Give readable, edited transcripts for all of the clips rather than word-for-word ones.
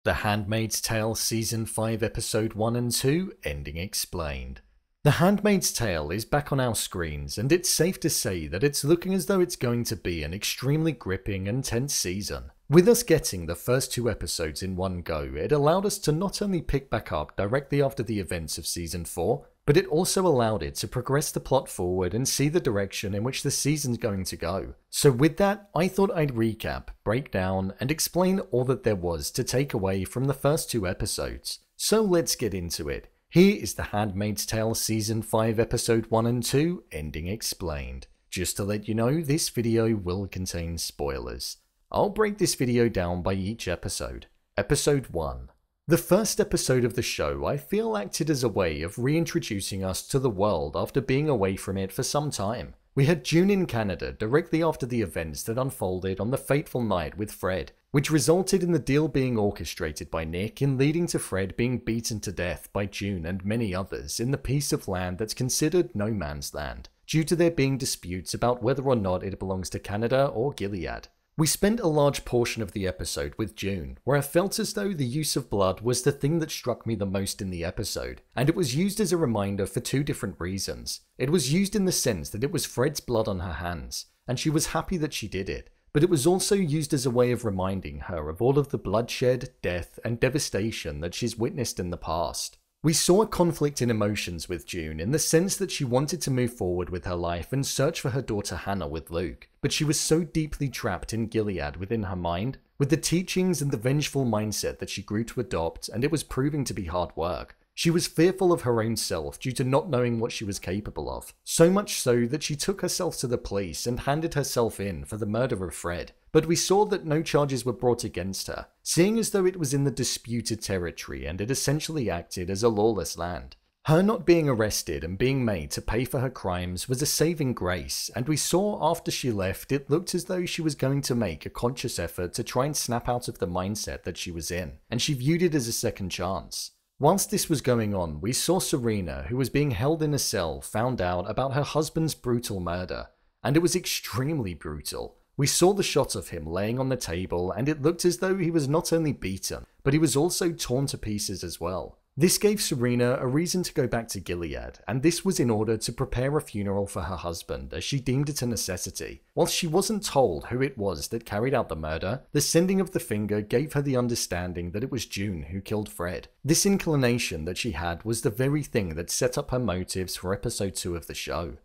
The Handmaid's Tale Season 5 Episode 1 and 2 Ending Explained. The Handmaid's Tale is back on our screens, and it's safe to say that it's looking as though it's going to be an extremely gripping and tense season. With us getting the first 2 episodes in one go, it allowed us to not only pick back up directly after the events of Season 4, but it also allowed it to progress the plot forward and see the direction in which the season's going to go. So with that, I thought I'd recap, break down, and explain all that there was to take away from the first 2 episodes. So let's get into it. Here is The Handmaid's Tale Season 5 Episode 1 and 2 Ending Explained. Just to let you know, this video will contain spoilers. I'll break this video down by each episode. Episode 1. The first episode of the show I feel acted as a way of reintroducing us to the world after being away from it for some time. We had June in Canada directly after the events that unfolded on the fateful night with Fred, which resulted in the deal being orchestrated by Nick and leading to Fred being beaten to death by June and many others in the piece of land that's considered no man's land, due to there being disputes about whether or not it belongs to Canada or Gilead. We spent a large portion of the episode with June, where I felt as though the use of blood was the thing that struck me the most in the episode, and it was used as a reminder for 2 different reasons. It was used in the sense that it was Fred's blood on her hands, and she was happy that she did it, but it was also used as a way of reminding her of all of the bloodshed, death, and devastation that she's witnessed in the past. We saw a conflict in emotions with June in the sense that she wanted to move forward with her life and search for her daughter Hannah with Luke, but she was so deeply trapped in Gilead within her mind, with the teachings and the vengeful mindset that she grew to adopt, and it was proving to be hard work. She was fearful of her own self due to not knowing what she was capable of, so much so that she took herself to the police and handed herself in for the murder of Fred. But we saw that no charges were brought against her, seeing as though it was in the disputed territory and it essentially acted as a lawless land. Her not being arrested and being made to pay for her crimes was a saving grace, and we saw after she left it looked as though she was going to make a conscious effort to try and snap out of the mindset that she was in, and she viewed it as a second chance. Whilst this was going on, we saw Serena, who was being held in a cell, found out about her husband's brutal murder, and it was extremely brutal. We saw the shot of him laying on the table, and it looked as though he was not only beaten, but he was also torn to pieces as well. This gave Serena a reason to go back to Gilead, and this was in order to prepare a funeral for her husband, as she deemed it a necessity. Whilst she wasn't told who it was that carried out the murder, the sending of the finger gave her the understanding that it was June who killed Fred. This inclination that she had was the very thing that set up her motives for episode 2 of the show.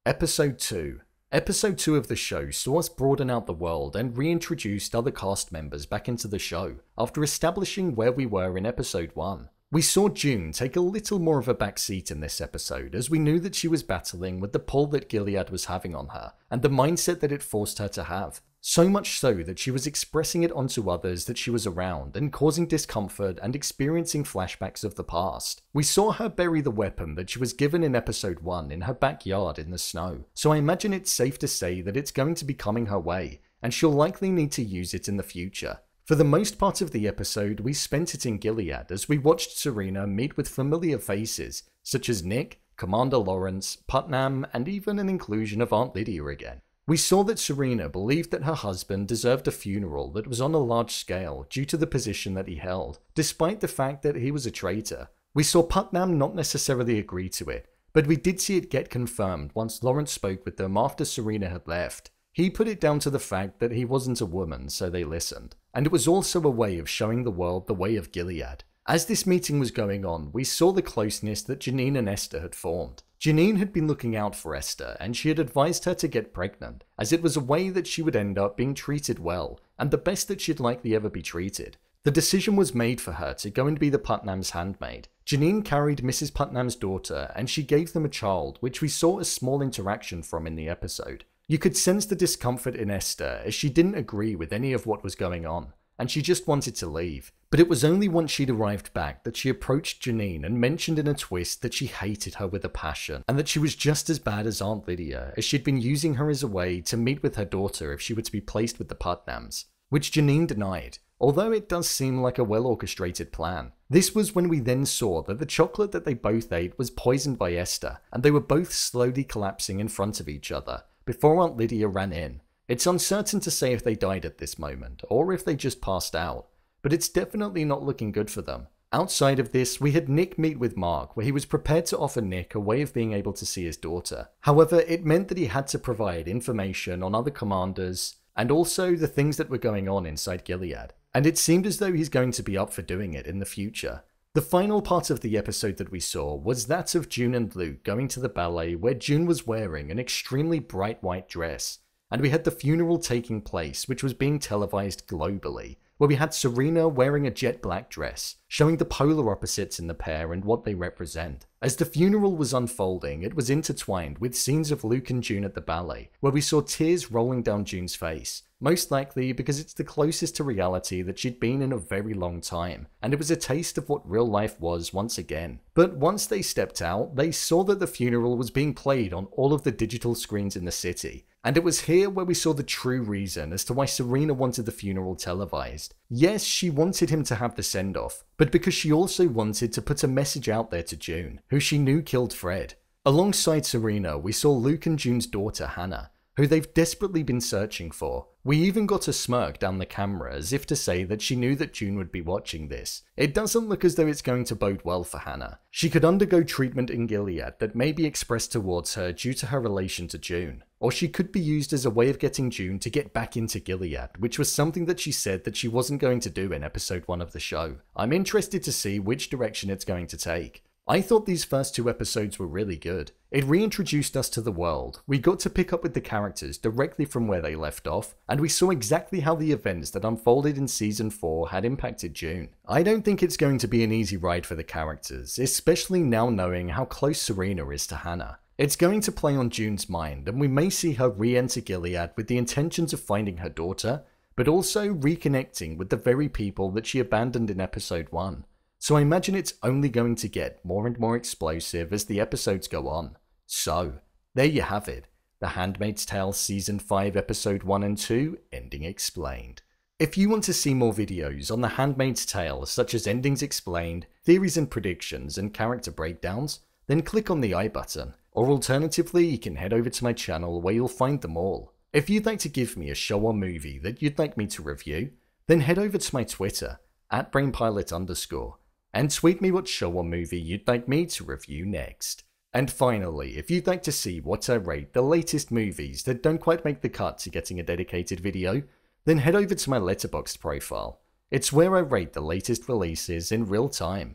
Episode 2. Episode 2 of the show saw us broaden out the world and reintroduced other cast members back into the show, after establishing where we were in episode 1. We saw June take a little more of a backseat in this episode, as we knew that she was battling with the pull that Gilead was having on her, and the mindset that it forced her to have. So much so that she was expressing it onto others that she was around, and causing discomfort and experiencing flashbacks of the past. We saw her bury the weapon that she was given in episode 1 in her backyard in the snow, so I imagine it's safe to say that it's going to be coming her way, and she'll likely need to use it in the future. For the most part of the episode, we spent it in Gilead as we watched Serena meet with familiar faces, such as Nick, Commander Lawrence, Putnam, and even an inclusion of Aunt Lydia again. We saw that Serena believed that her husband deserved a funeral that was on a large scale due to the position that he held, despite the fact that he was a traitor. We saw Putnam not necessarily agree to it, but we did see it get confirmed once Lawrence spoke with them after Serena had left. He put it down to the fact that he wasn't a woman, so they listened. And it was also a way of showing the world the way of Gilead. As this meeting was going on, we saw the closeness that Janine and Esther had formed. Janine had been looking out for Esther, and she had advised her to get pregnant, as it was a way that she would end up being treated well, and the best that she'd likely ever be treated. The decision was made for her to go and be the Putnam's handmaid. Janine carried Mrs. Putnam's daughter, and she gave them a child, which we saw a small interaction from in the episode. You could sense the discomfort in Esther as she didn't agree with any of what was going on, and she just wanted to leave. But it was only once she'd arrived back that she approached Janine and mentioned in a twist that she hated her with a passion, and that she was just as bad as Aunt Lydia, as she'd been using her as a way to meet with her daughter if she were to be placed with the Putnams, which Janine denied, although it does seem like a well-orchestrated plan. This was when we then saw that the chocolate that they both ate was poisoned by Esther, and they were both slowly collapsing in front of each other, before Aunt Lydia ran in. It's uncertain to say if they died at this moment, or if they just passed out, but it's definitely not looking good for them. Outside of this, we had Nick meet with Mark, where he was prepared to offer Nick a way of being able to see his daughter. However, it meant that he had to provide information on other commanders, and also the things that were going on inside Gilead. And it seemed as though he's going to be up for doing it in the future. The final part of the episode that we saw was that of June and Luke going to the ballet, where June was wearing an extremely bright white dress, and we had the funeral taking place, which was being televised globally, where we had Serena wearing a jet black dress, showing the polar opposites in the pair and what they represent. As the funeral was unfolding, it was intertwined with scenes of Luke and June at the ballet, where we saw tears rolling down June's face, most likely because it's the closest to reality that she'd been in a very long time, and it was a taste of what real life was once again. But once they stepped out, they saw that the funeral was being played on all of the digital screens in the city, and it was here where we saw the true reason as to why Serena wanted the funeral televised. Yes, she wanted him to have the send-off, but because she also wanted to put a message out there to June, who she knew killed Fred. Alongside Serena, we saw Luke and June's daughter Hannah, who they've desperately been searching for. We even got a smirk down the camera as if to say that she knew that June would be watching this. It doesn't look as though it's going to bode well for Hannah. She could undergo treatment in Gilead that may be expressed towards her due to her relation to June, or she could be used as a way of getting June to get back into Gilead, which was something that she said that she wasn't going to do in episode 1 of the show. I'm interested to see which direction it's going to take. I thought these first 2 episodes were really good. It reintroduced us to the world, we got to pick up with the characters directly from where they left off, and we saw exactly how the events that unfolded in season 4 had impacted June. I don't think it's going to be an easy ride for the characters, especially now knowing how close Serena is to Hannah. It's going to play on June's mind, and we may see her re-enter Gilead with the intentions of finding her daughter, but also reconnecting with the very people that she abandoned in episode 1. So I imagine it's only going to get more and more explosive as the episodes go on. So, there you have it, The Handmaid's Tale Season 5 Episode 1 and 2, Ending Explained. If you want to see more videos on The Handmaid's Tale, such as endings explained, theories and predictions, and character breakdowns, then click on the I button, or alternatively you can head over to my channel where you'll find them all. If you'd like to give me a show or movie that you'd like me to review, then head over to my Twitter, @brainpilot_, and tweet me what show or movie you'd like me to review next. And finally, if you'd like to see what I rate the latest movies that don't quite make the cut to getting a dedicated video, then head over to my Letterboxd profile. It's where I rate the latest releases in real time.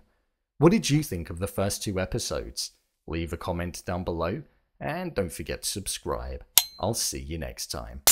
What did you think of the first 2 episodes? Leave a comment down below, and don't forget to subscribe. I'll see you next time.